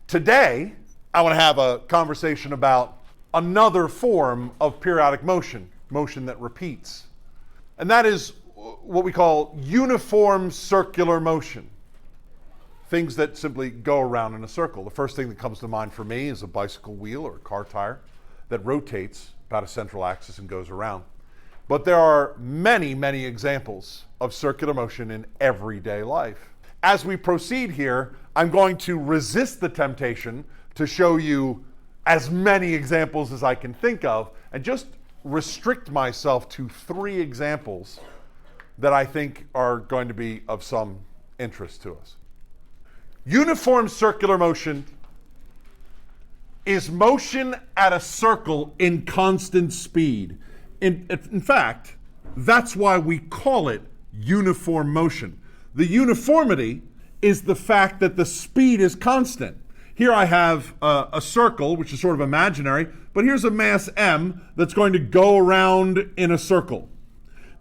Today, I want to have a conversation about another form of periodic motion, motion that repeats. And that is what we call uniform circular motion. Things that simply go around in a circle. The first thing that comes to mind for me is a bicycle wheel or a car tire that rotates about a central axis and goes around. But there are many, many examples of circular motion in everyday life. As we proceed here, I'm going to resist the temptation to show you as many examples as I can think of and just restrict myself to 3 examples that I think are going to be of some interest to us. Uniform circular motion is motion at a circle in constant speed. In fact, that's why we call it uniform motion. The uniformity is the fact that the speed is constant. Here I have a circle, which is sort of imaginary, but here's a mass m that's going to go around in a circle.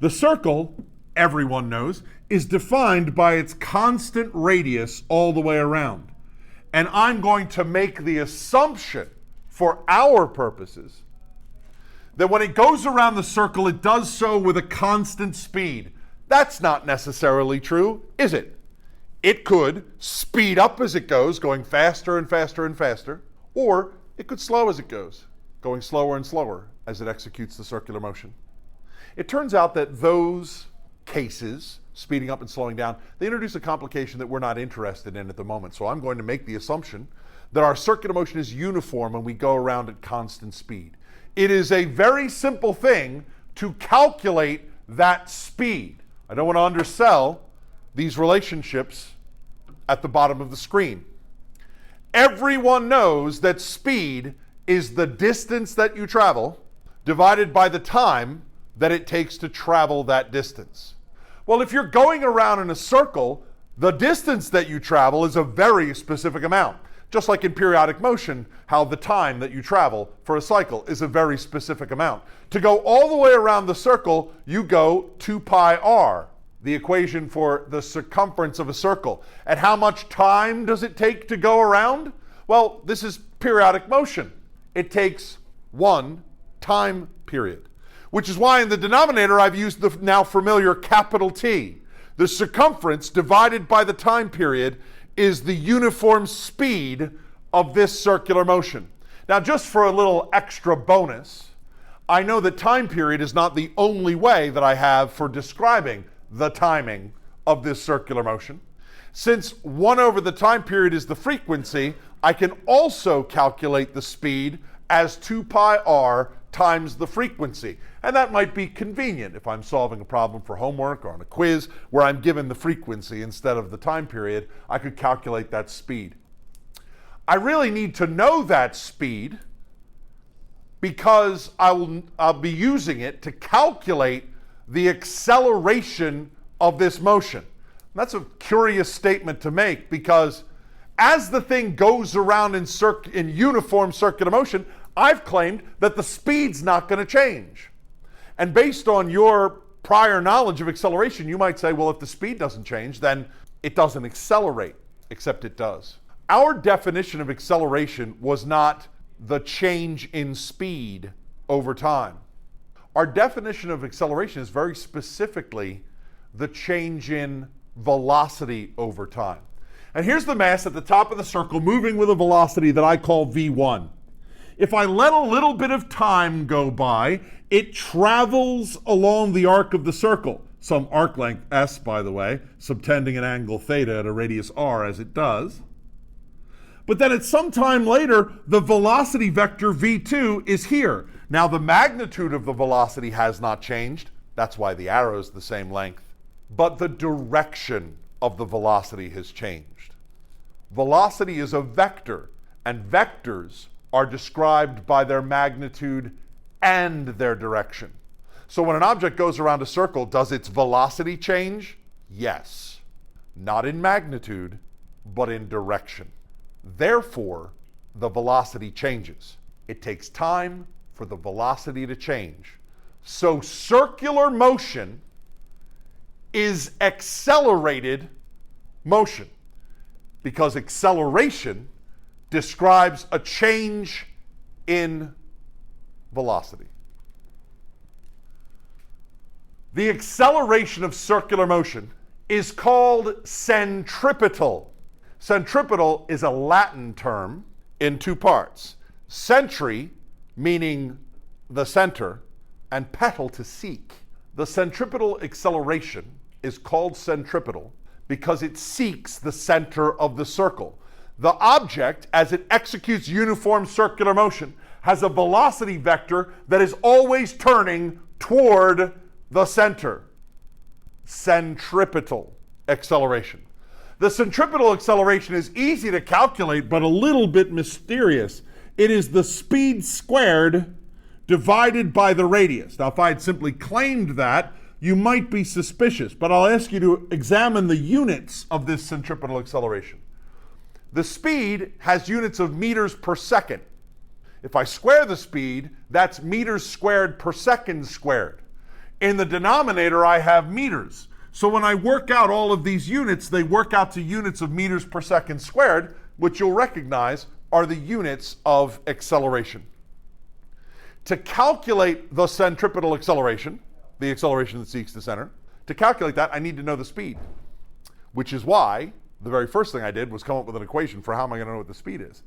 The circle, everyone knows, is defined by its constant radius all the way around. And I'm going to make the assumption, for our purposes, that when it goes around the circle, it does so with a constant speed. That's not necessarily true, is it? It could speed up as it goes, going faster and faster and faster, or it could slow as it goes, going slower and slower as it executes the circular motion. It turns out that those cases, speeding up and slowing down, they introduce a complication that we're not interested in at the moment. So I'm going to make the assumption that our circular motion is uniform when we go around at constant speed. It is a very simple thing to calculate that speed. I don't want to undersell these relationships at the bottom of the screen. Everyone knows that speed is the distance that you travel divided by the time that it takes to travel that distance. Well, if you're going around in a circle, the distance that you travel is a very specific amount. Just like in periodic motion, how the time that you travel for a cycle is a very specific amount. To go all the way around the circle, you go 2 pi r, the equation for the circumference of a circle. And how much time does it take to go around? Well, this is periodic motion. It takes 1 time period, which is why in the denominator I've used the now familiar capital T. The circumference divided by the time period is the uniform speed of this circular motion. Now, just for a little extra bonus, I know that time period is not the only way that I have for describing the timing of this circular motion. Since 1 over the time period is the frequency, I can also calculate the speed as 2 pi r times the frequency. And that might be convenient if I'm solving a problem for homework or on a quiz where I'm given the frequency instead of the time period. I could calculate that speed. I really need to know that speed because I'll be using it to calculate the acceleration of this motion. And that's a curious statement to make because as the thing goes around in uniform circular motion, I've claimed that the speed's not going to change. And based on your prior knowledge of acceleration, you might say, well, if the speed doesn't change, then it doesn't accelerate, except it does. Our definition of acceleration was not the change in speed over time. Our definition of acceleration is very specifically the change in velocity over time. And here's the mass at the top of the circle moving with a velocity that I call v1. If I let a little bit of time go by, it travels along the arc of the circle, some arc length s, by the way, subtending an angle theta at a radius r as it does. But then at some time later, the velocity vector v2 is here. Now the magnitude of the velocity has not changed. That's why the arrow is the same length. But the direction of the velocity has changed. Velocity is a vector, and vectors are described by their magnitude and their direction. So when an object goes around a circle, does its velocity change? Yes. Not in magnitude, but in direction. Therefore, the velocity changes. It takes time for the velocity to change. So circular motion is accelerated motion because acceleration describes a change in velocity. The acceleration of circular motion is called centripetal. Centripetal is a Latin term in two parts. Centri, meaning the center, and petal, to seek. The centripetal acceleration is called centripetal because it seeks the center of the circle. The object, as it executes uniform circular motion, has a velocity vector that is always turning toward the center. Centripetal acceleration. The centripetal acceleration is easy to calculate, but a little bit mysterious. It is the speed squared divided by the radius. Now, if I had simply claimed that, you might be suspicious, but I'll ask you to examine the units of this centripetal acceleration. The speed has units of meters per second. If I square the speed, that's meters squared per second squared. In the denominator, I have meters. So when I work out all of these units, they work out to units of meters per second squared, which you'll recognize are the units of acceleration. To calculate the centripetal acceleration, the acceleration that seeks the center, to calculate that, I need to know the speed, which is why the very first thing I did was come up with an equation for how am I going to know what the speed is.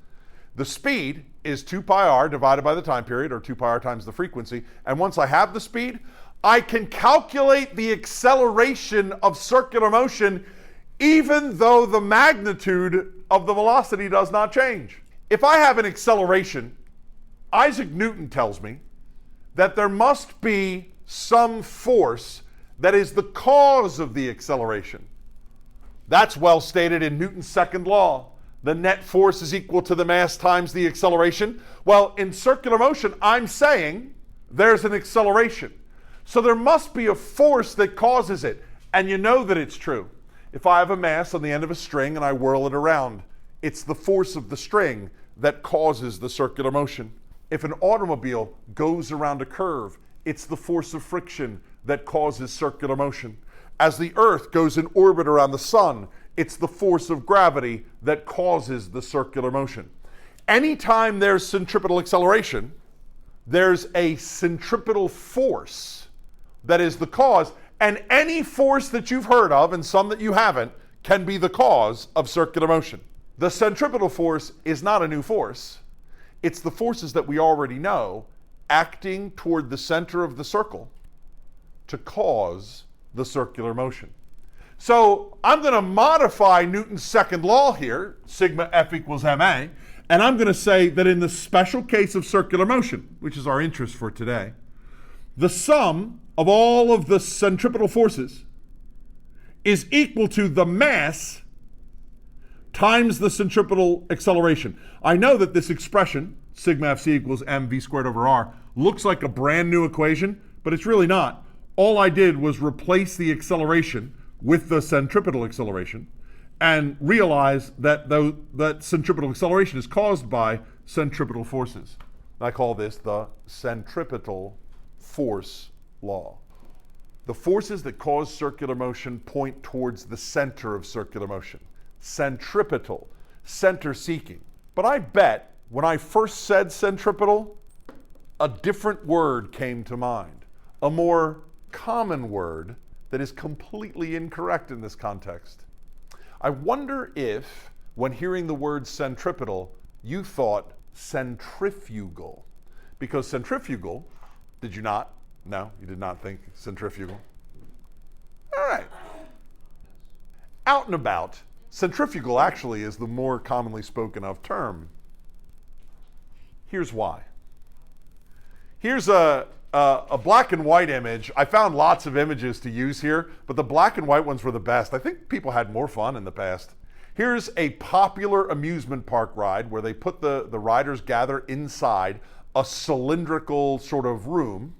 The speed is 2 pi r divided by the time period, or 2 pi r times the frequency, and once I have the speed, I can calculate the acceleration of circular motion even though the magnitude of the velocity does not change. If I have an acceleration, Isaac Newton tells me that there must be some force that is the cause of the acceleration. That's well stated in Newton's second law. The net force is equal to the mass times the acceleration. Well, in circular motion, I'm saying there's an acceleration. So there must be a force that causes it. And you know that it's true. If I have a mass on the end of a string and I whirl it around, it's the force of the string that causes the circular motion. If an automobile goes around a curve, it's the force of friction that causes circular motion. As the Earth goes in orbit around the sun, it's the force of gravity that causes the circular motion. Anytime there's centripetal acceleration, there's a centripetal force that is the cause, and any force that you've heard of, and some that you haven't, can be the cause of circular motion. The centripetal force is not a new force. It's the forces that we already know acting toward the center of the circle to cause the circular motion. So I'm going to modify Newton's second law here, sigma F equals ma, and I'm going to say that in the special case of circular motion, which is our interest for today, the sum of all of the centripetal forces is equal to the mass times the centripetal acceleration. I know that this expression, sigma Fc equals mv squared over r, looks like a brand new equation, but it's really not. All I did was replace the acceleration with the centripetal acceleration and realize that that centripetal acceleration is caused by centripetal forces. I call this the centripetal force law. The forces that cause circular motion point towards the center of circular motion. Centripetal, center seeking. But I bet when I first said centripetal, a different word came to mind, a more common word that is completely incorrect in this context. I wonder if, when hearing the word centripetal, you thought centrifugal. Because centrifugal, did you not? No, you did not think centrifugal. All right. Out and about, centrifugal actually is the more commonly spoken of term. Here's why. Here's a black and white image. I found lots of images to use here, but the black and white ones were the best. I think people had more fun in the past. Here's a popular amusement park ride where they put the riders gather inside a cylindrical sort of room,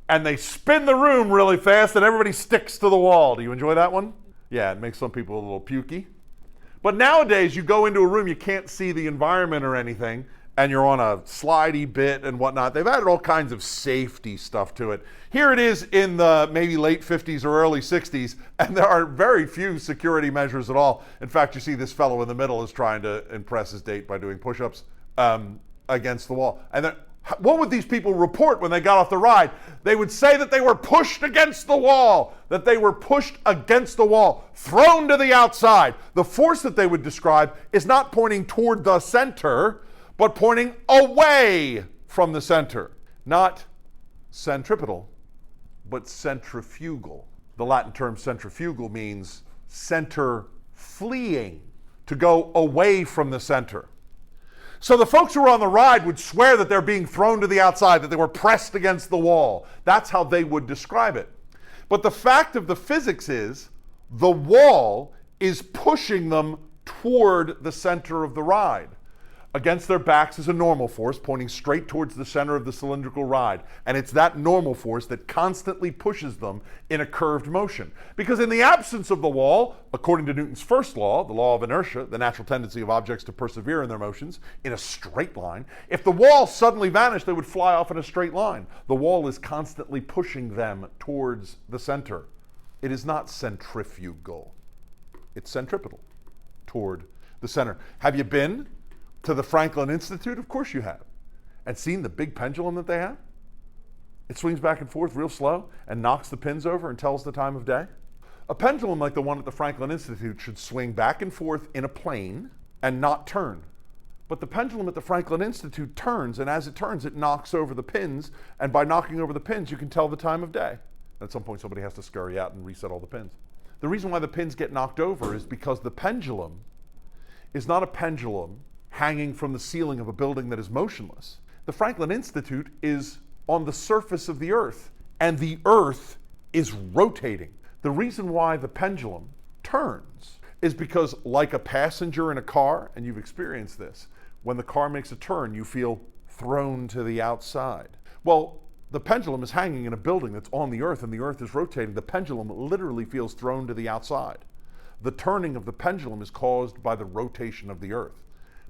and they spin the room really fast and everybody sticks to the wall. Do you enjoy that one? Yeah, it makes some people a little pukey. But nowadays you go into a room, you can't see the environment or anything, and you're on a slidey bit and whatnot. They've added all kinds of safety stuff to it. Here it is in the maybe late 50s or early 60s, and there are very few security measures at all. In fact, you see this fellow in the middle is trying to impress his date by doing push-ups against the wall. And then, what would these people report when they got off the ride? They would say that they were pushed against the wall, that they were pushed against the wall, thrown to the outside. The force that they would describe is not pointing toward the center, but pointing away from the center. Not centripetal, but centrifugal. The Latin term centrifugal means center fleeing, to go away from the center. So the folks who were on the ride would swear that they're being thrown to the outside, that they were pressed against the wall. That's how they would describe it. But the fact of the physics is the wall is pushing them toward the center of the ride. Against their backs is a normal force pointing straight towards the center of the cylindrical ride. And it's that normal force that constantly pushes them in a curved motion. Because in the absence of the wall, according to Newton's first law, the law of inertia, the natural tendency of objects to persevere in their motions in a straight line, if the wall suddenly vanished, they would fly off in a straight line. The wall is constantly pushing them towards the center. It is not centrifugal. It's centripetal, toward the center. Have you been to the Franklin Institute? Of course you have. And seen the big pendulum that they have? It swings back and forth real slow and knocks the pins over and tells the time of day. A pendulum like the one at the Franklin Institute should swing back and forth in a plane and not turn. But the pendulum at the Franklin Institute turns, and as it turns, it knocks over the pins, and by knocking over the pins, you can tell the time of day. At some point, somebody has to scurry out and reset all the pins. The reason why the pins get knocked over is because the pendulum is not a pendulum hanging from the ceiling of a building that is motionless. The Franklin Institute is on the surface of the Earth, and the Earth is rotating. The reason why the pendulum turns is because, like a passenger in a car, and you've experienced this, when the car makes a turn, you feel thrown to the outside. Well, the pendulum is hanging in a building that's on the Earth, and the Earth is rotating. The pendulum literally feels thrown to the outside. The turning of the pendulum is caused by the rotation of the Earth,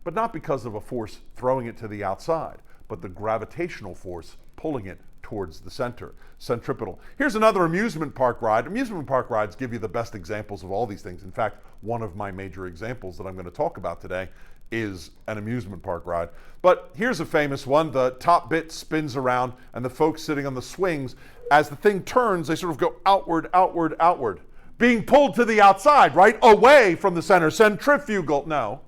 but not because of a force throwing it to the outside, but the gravitational force pulling it towards the center, centripetal. Here's another amusement park ride. Amusement park rides give you the best examples of all these things. In fact, one of my major examples that I'm going to talk about today is an amusement park ride. But here's a famous one. The top bit spins around, and the folks sitting on the swings, as the thing turns, they sort of go outward, outward, outward, being pulled to the outside, right? Away from the center. Centrifugal. No.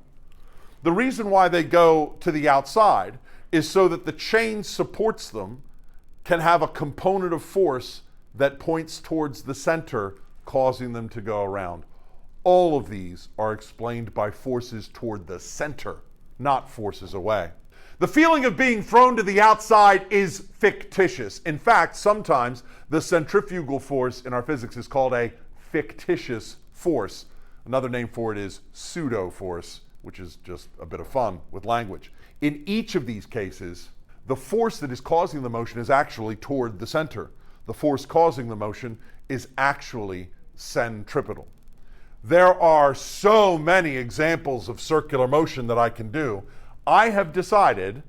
The reason why they go to the outside is so that the chain supports them can have a component of force that points towards the center, causing them to go around. All of these are explained by forces toward the center, not forces away. The feeling of being thrown to the outside is fictitious. In fact, sometimes the centrifugal force in our physics is called a fictitious force. Another name for it is pseudo force, which is just a bit of fun with language. In each of these cases, the force that is causing the motion is actually toward the center. The force causing the motion is actually centripetal. There are so many examples of circular motion that I can do. I have decided,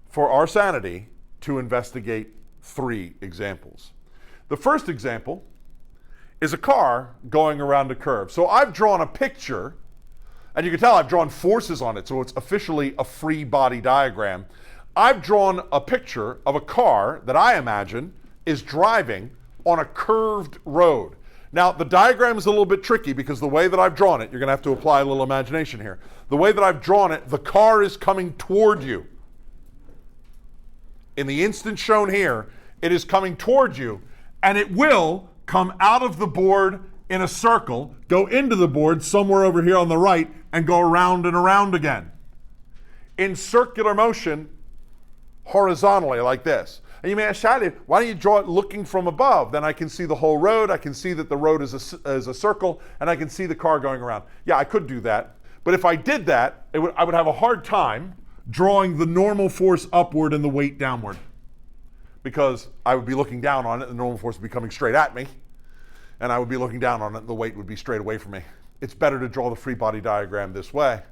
for our sanity, to investigate 3 examples. The first example is a car going around a curve. So I've drawn a picture, and you can tell I've drawn forces on it, so it's officially a free body diagram. I've drawn a picture of a car that I imagine is driving on a curved road. Now, the diagram is a little bit tricky because the way that I've drawn it, you're going to have to apply a little imagination here. The way that I've drawn it, the car is coming toward you. In the instance shown here, it is coming toward you, and it will come out of the board in a circle, go into the board somewhere over here on the right, and go around and around again. In circular motion, horizontally like this. And you may ask, Shadi, why don't you draw it looking from above? Then I can see the whole road, I can see that the road is a circle, and I can see the car going around. Yeah, I could do that. But if I did that, I would have a hard time drawing the normal force upward and the weight downward. Because I would be looking down on it, the normal force would be coming straight at me, and I would be looking down on it, and the weight would be straight away from me. It's better to draw the free body diagram this way.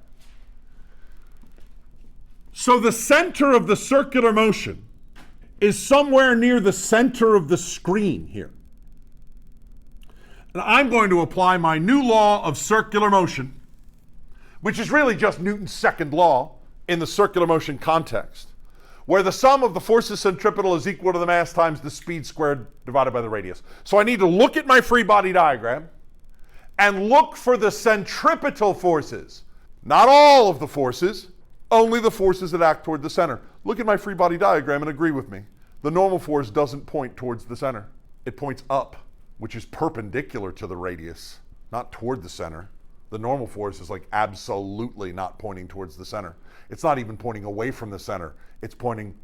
So the center of the circular motion is somewhere near the center of the screen here. And I'm going to apply my new law of circular motion, which is really just Newton's second law in the circular motion context, where the sum of the forces centripetal is equal to the mass times the speed squared divided by the radius. So I need to look at my free body diagram and look for the centripetal forces. Not all of the forces, only the forces that act toward the center. Look at my free body diagram and agree with me. The normal force doesn't point towards the center. It points up, which is perpendicular to the radius, not toward the center. The normal force is like absolutely not pointing towards the center. It's not even pointing away from the center. It's pointing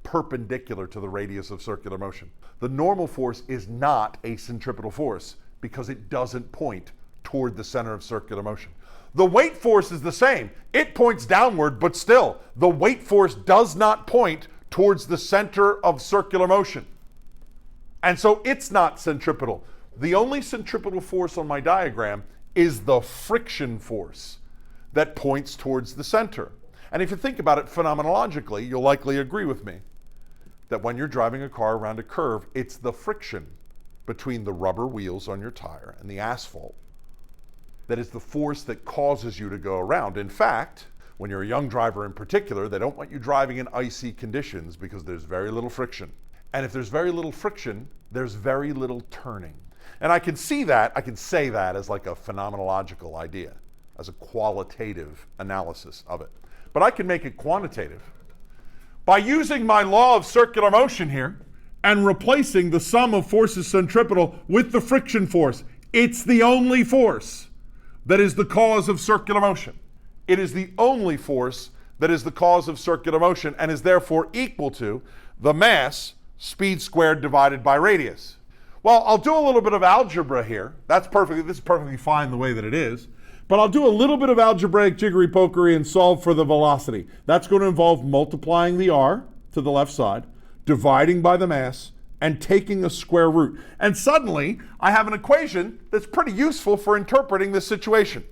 perpendicular to the radius of circular motion. The normal force is not a centripetal force because it doesn't point toward the center of circular motion. The weight force is the same. It points downward, but still, the weight force does not point towards the center of circular motion. And so it's not centripetal. The only centripetal force on my diagram is the friction force that points towards the center. And if you think about it phenomenologically, you'll likely agree with me that when you're driving a car around a curve, it's the friction between the rubber wheels on your tire and the asphalt that is the force that causes you to go around. In fact, when you're a young driver in particular, they don't want you driving in icy conditions because there's very little friction. And if there's very little friction, there's very little turning. And I can see that, I can say that as like a phenomenological idea, as a qualitative analysis of it. But I can make it quantitative. By using my law of circular motion here and replacing the sum of forces centripetal with the friction force, it's the only force that is the cause of circular motion. It is the only force that is the cause of circular motion and is therefore equal to the mass speed squared divided by radius. Well, I'll do a little bit of algebra here. This is perfectly fine the way that it is. But I'll do a little bit of algebraic jiggery-pokery and solve for the velocity. That's going to involve multiplying the r to the left side, dividing by the mass, and taking a square root. And suddenly, I have an equation that's pretty useful for interpreting this situation.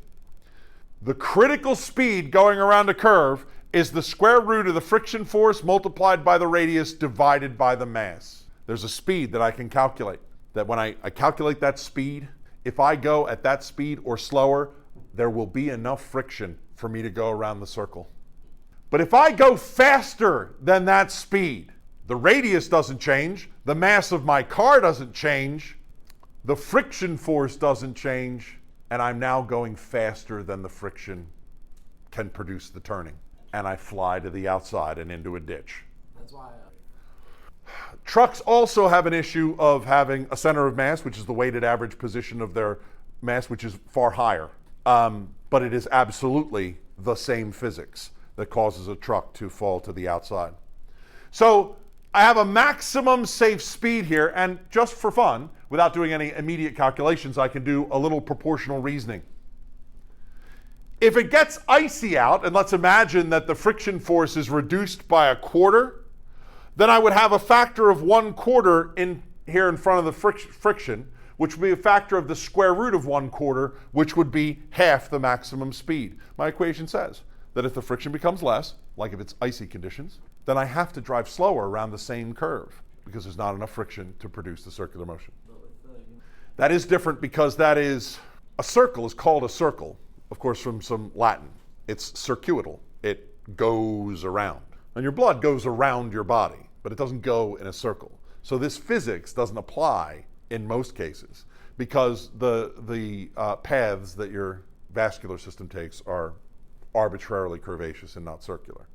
The critical speed going around a curve is the square root of the friction force multiplied by the radius divided by the mass. There's a speed that I can calculate. That when I calculate that speed, if I go at that speed or slower, there will be enough friction for me to go around the circle. But if I go faster than that speed, the radius doesn't change, the mass of my car doesn't change, the friction force doesn't change, and I'm now going faster than the friction can produce the turning. And I fly to the outside and into a ditch. That's why. Trucks also have an issue of having a center of mass, which is the weighted average position of their mass, which is far higher. But it is absolutely the same physics that causes a truck to fall to the outside. So I have a maximum safe speed here, and just for fun, without doing any immediate calculations, I can do a little proportional reasoning. If it gets icy out, and let's imagine that the friction force is reduced by a quarter, then I would have a factor of 1/4 in here in front of the friction, which would be a factor of the square root of 1/4, which would be half the maximum speed. My equation says that if the friction becomes less, like if it's icy conditions, then I have to drive slower around the same curve because there's not enough friction to produce the circular motion. That is different because that is, a circle is called a circle, of course, from some Latin. It's circuital. It goes around. And your blood goes around your body, but it doesn't go in a circle. So this physics doesn't apply in most cases because the paths that your vascular system takes are arbitrarily curvaceous and not circular.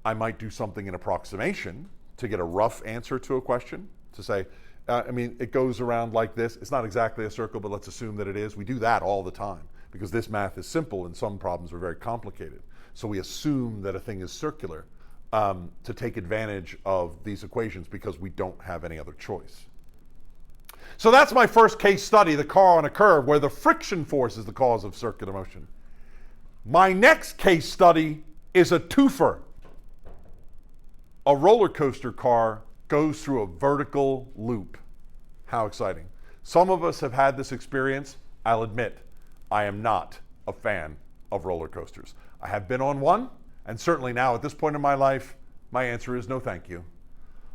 I might do something in approximation to get a rough answer to a question, to say, it goes around like this. It's not exactly a circle, but let's assume that it is. We do that all the time because this math is simple and some problems are very complicated. So we assume that a thing is circular to take advantage of these equations because we don't have any other choice. So that's my first case study, the car on a curve, where the friction force is the cause of circular motion. My next case study is a twofer. A roller coaster car goes through a vertical loop. How exciting. Some of us have had this experience. I'll admit, I am not a fan of roller coasters. I have been on one, And certainly now at this point in my life, my answer is no thank you.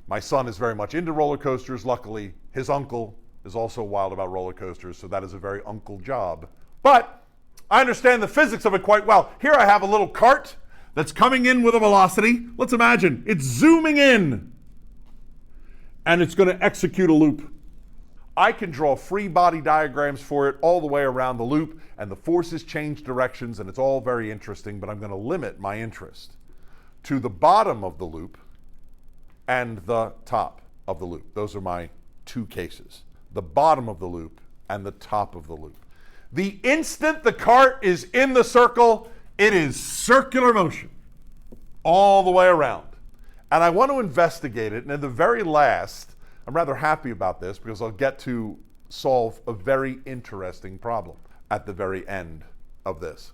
My son is very much into roller coasters. Luckily, his uncle is also wild about roller coasters, so that is a very uncle job. But I understand the physics of it quite well. Here I have a little cart that's coming in with a velocity. Let's imagine it's zooming in, and it's going to execute a loop. I can draw free body diagrams for it all the way around the loop, and the forces change directions, and it's all very interesting, but I'm going to limit my interest to the bottom of the loop and the top of the loop. Those are my two cases. The bottom of the loop and the top of the loop. The instant the cart is in the circle, it is circular motion all the way around. And I want to investigate it, and at the very last, I'm rather happy about this because I'll get to solve a very interesting problem at the very end of this.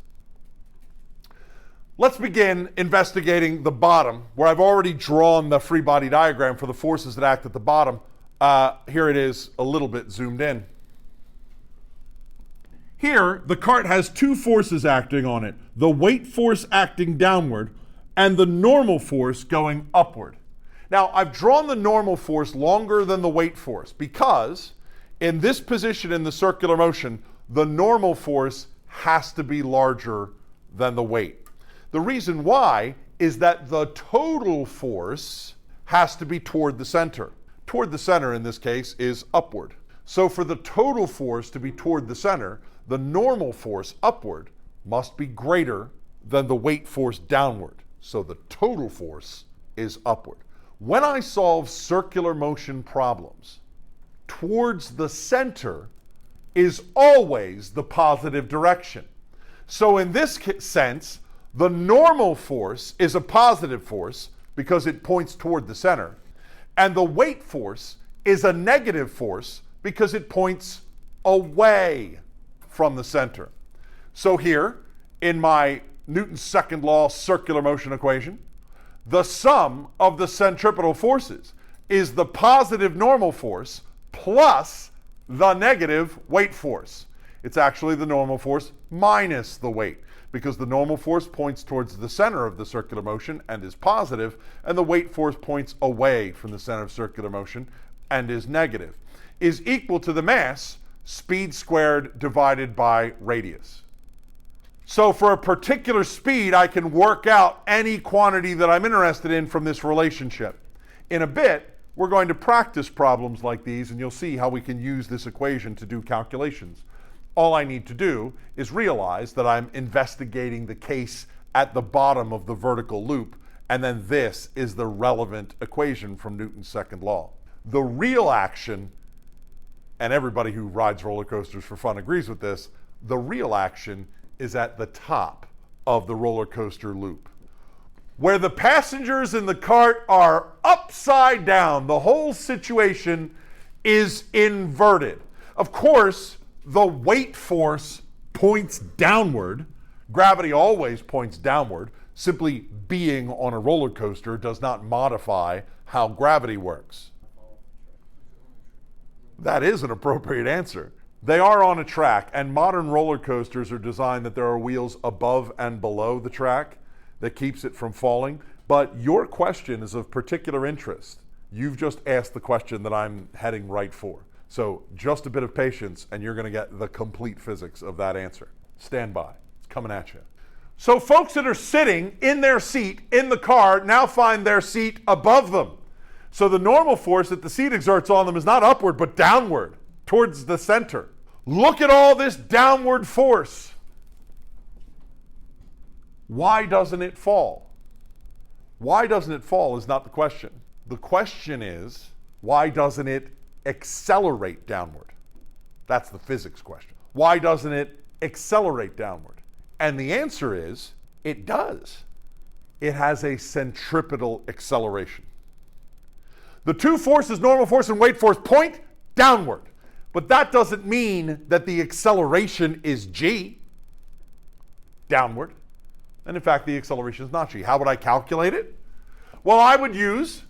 Let's begin investigating the bottom, where I've already drawn the free body diagram for the forces that act at the bottom. Here it is, a little bit zoomed in. Here, the cart has two forces acting on it, the weight force acting downward and the normal force going upward. Now, I've drawn the normal force longer than the weight force because in this position in the circular motion, the normal force has to be larger than the weight. The reason why is that the total force has to be toward the center. Toward the center in this case is upward. So for the total force to be toward the center, the normal force upward must be greater than the weight force downward. So the total force is upward. When I solve circular motion problems, towards the center is always the positive direction. So in this sense, the normal force is a positive force because it points toward the center, and the weight force is a negative force because it points away from the center. So here, in my Newton's second law circular motion equation, the sum of the centripetal forces is the positive normal force plus the negative weight force. It's actually the normal force minus the weight, because the normal force points towards the center of the circular motion and is positive, and the weight force points away from the center of circular motion and is negative, is equal to the mass, speed squared divided by radius. So for a particular speed, I can work out any quantity that I'm interested in from this relationship. In a bit, we're going to practice problems like these, and you'll see how we can use this equation to do calculations. All I need to do is realize that I'm investigating the case at the bottom of the vertical loop, and then this is the relevant equation from Newton's second law. The real action, and everybody who rides roller coasters for fun agrees with this, the real action is at the top of the roller coaster loop, where the passengers in the cart are upside down. The whole situation is inverted. Of course, the weight force points downward. Gravity always points downward. Simply being on a roller coaster does not modify how gravity works. That is an appropriate answer. They are on a track, and modern roller coasters are designed that there are wheels above and below the track that keeps it from falling. But your question is of particular interest. You've just asked the question that I'm heading right for. So just a bit of patience, and you're going to get the complete physics of that answer. Stand by. It's coming at you. So folks that are sitting in their seat in the car now find their seat above them. So the normal force that the seat exerts on them is not upward, but downward, towards the center. Look at all this downward force. Why doesn't it fall? Why doesn't it fall is not the question. The question is, why doesn't it accelerate downward? That's the physics question. Why doesn't it accelerate downward? And the answer is, it does. It has a centripetal acceleration. The two forces, normal force and weight force, point downward. But that doesn't mean that the acceleration is g, downward. And in fact, the acceleration is not g. How would I calculate it? Well, I would use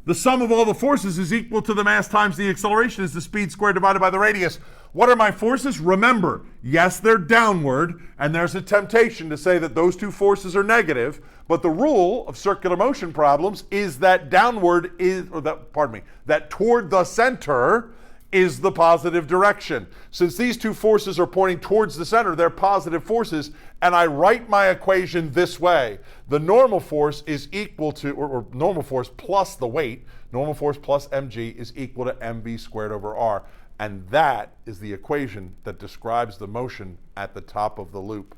the sum of all the forces is equal to the mass times the acceleration is the speed squared divided by the radius. What are my forces? Remember, yes, they're downward, and there's a temptation to say that those two forces are negative, but the rule of circular motion problems is that downward is, that toward the center is the positive direction. Since these two forces are pointing towards the center, they're positive forces, and I write my equation this way. The normal force is equal to, or normal force plus the weight, normal force plus mg is equal to mv squared over r. And that is the equation that describes the motion at the top of the loop.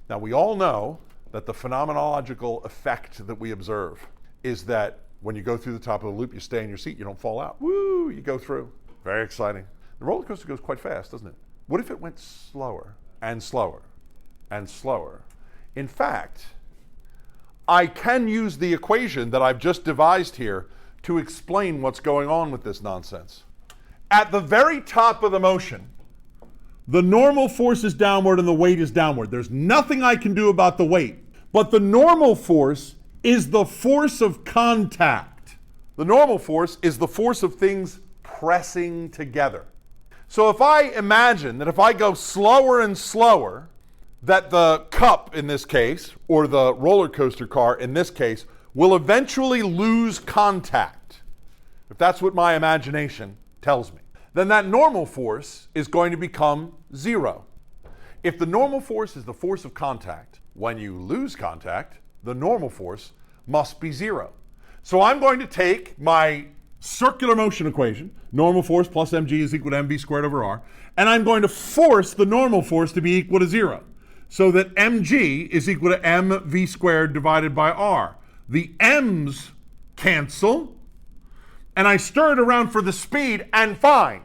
Now, we all know that the phenomenological effect that we observe is that when you go through the top of the loop, you stay in your seat, you don't fall out. Woo, you go through. Very exciting. The roller coaster goes quite fast, doesn't it? What if it went slower and slower and slower? In fact, I can use the equation that I've just devised here to explain what's going on with this nonsense. At the very top of the motion, the normal force is downward and the weight is downward. There's nothing I can do about the weight. But the normal force is the force of contact. The normal force is the force of things pressing together. So if I imagine that if I go slower and slower, that the cup in this case, or the roller coaster car in this case, will eventually lose contact, if that's what my imagination tells me, then that normal force is going to become zero. If the normal force is the force of contact, when you lose contact, the normal force must be zero. So I'm going to take my circular motion equation, normal force plus mg is equal to mv squared over r, and I'm going to force the normal force to be equal to zero, so that mg is equal to mv squared divided by r. The m's cancel, and I stir it around for the speed and find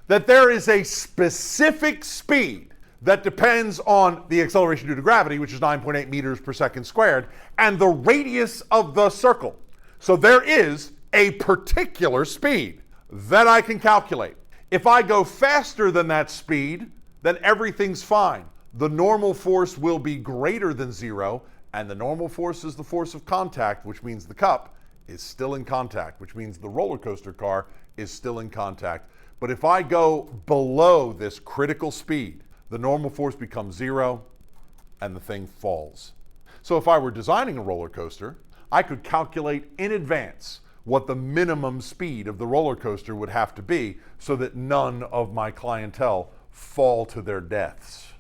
that there is a specific speed that depends on the acceleration due to gravity, which is 9.8 meters per second squared, and the radius of the circle. So there is a particular speed that I can calculate. If I go faster than that speed, then everything's fine. The normal force will be greater than zero, and the normal force is the force of contact, which means the cup is still in contact, which means the roller coaster car is still in contact. But if I go below this critical speed, the normal force becomes zero and the thing falls. So if I were designing a roller coaster, I could calculate in advance what the minimum speed of the roller coaster would have to be so that none of my clientele fall to their deaths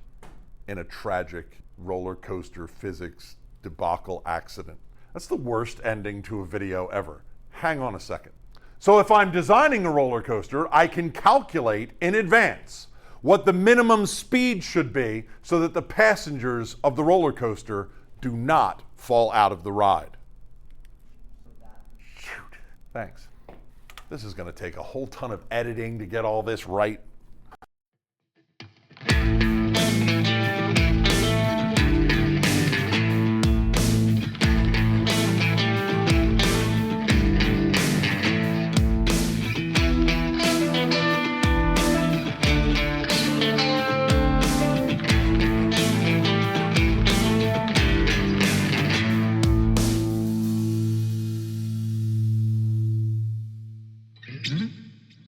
in a tragic roller coaster physics debacle accident. That's the worst ending to a video ever. Hang on a second. So if I'm designing a roller coaster, I can calculate in advance what the minimum speed should be so that the passengers of the roller coaster do not fall out of the ride. Shoot. Thanks. This is going to take a whole ton of editing to get all this right.